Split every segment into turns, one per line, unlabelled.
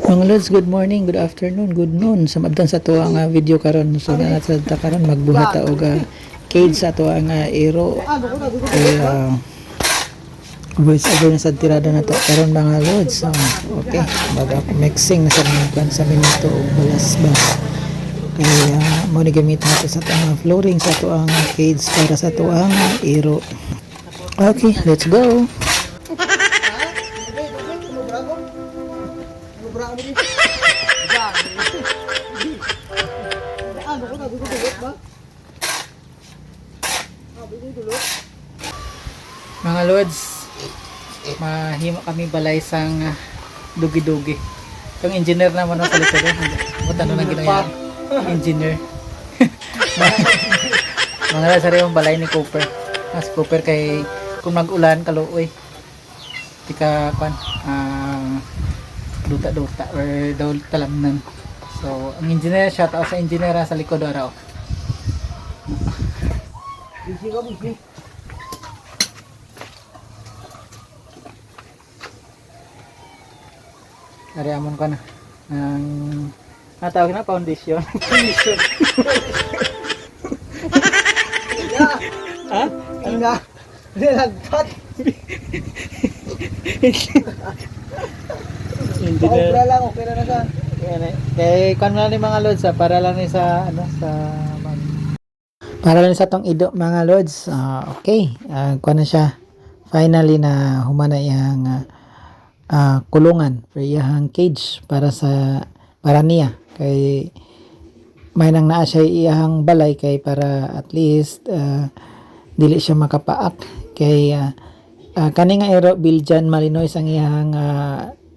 Mga Lods, good morning, good afternoon, good noon. Samadan sa to ang video karon. So na sa karon magbuhat og cage sa to ang ero. Kay voice over na sa tirada na to karon mga Lods. So, okay, baga mixing na sa mga sa minuto og balas-bas. Kaya mo ni gamit nato sa tang flooring sa to ang cage para sa to ang ero. Okay, let's go. Mga Lods, mahimo kami balay sang dugi-dugi. Itong engineer naman sa likod. Buta na lang ginaya. Engineer. Mga Lods, sari yung balay ni Cooper. Mas Cooper kay kung mag-ulan kaluoy. Tika kan duta-duta or daw talamnan. So, ang engineer, shout out sa engineer sa likod araw. Ariamon ka na. Tawag na foundation. Foundation. Ha?
Inga. Nilagpat.
Engineer.
Okay na na ka.
Kay kan na ni mga Lods para lang ni sa ano sa para lang sa tong ido mga Lods. Okay. Kuan na siya. Finally na humana yang kulungan for iyang cage para niya kay may nang naa siya iyang balay kay para at least dili siya makapaak kay kani nga ero Belgian Malinois ang iyang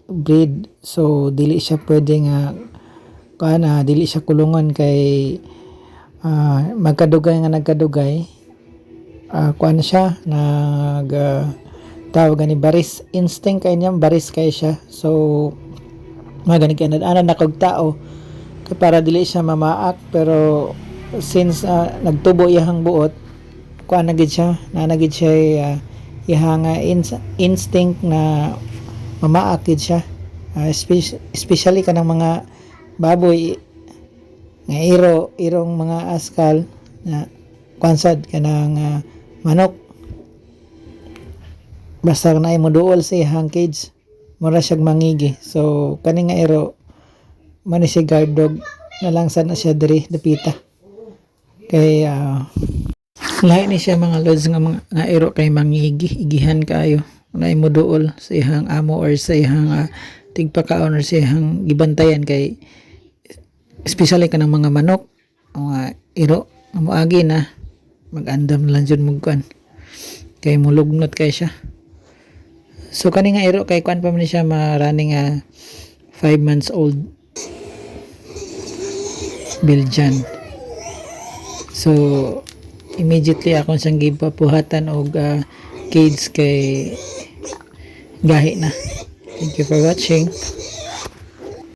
breed, so dili siya pwedeng dili siya kulungan kay magkadugay kuan siya tawag ni baris instinct kay niya baris kay siya, so magani kay ana nakog tao kay para dili siya mamaak, pero since nagtubo iyang buot kuan na gid siya iyang instinct na mamaak gid siya, especially kanang mga baboy nga irong mga askal na kwansad kanang manok. Basta na ay moduol sa iyang cage mura siyang mangigi, so kani nga ero man siya guard dog na lang sana siya diri dapita kay lahi ni siya mga Lods nga ero kay mangigi igihan kayo na moduol sa iyang amo or sa iyang tigpakaon or sa iyang gibantayan kay especially kanang mga manok mga iro moagi na magandam lang jud mugkuan kay mulugnot kay siya. So kani nga iro kay kuan pa man siya running 5 months old Belgian. So immediately akong siyang gipapuhatan og cage kay gahi na. Thank you for watching.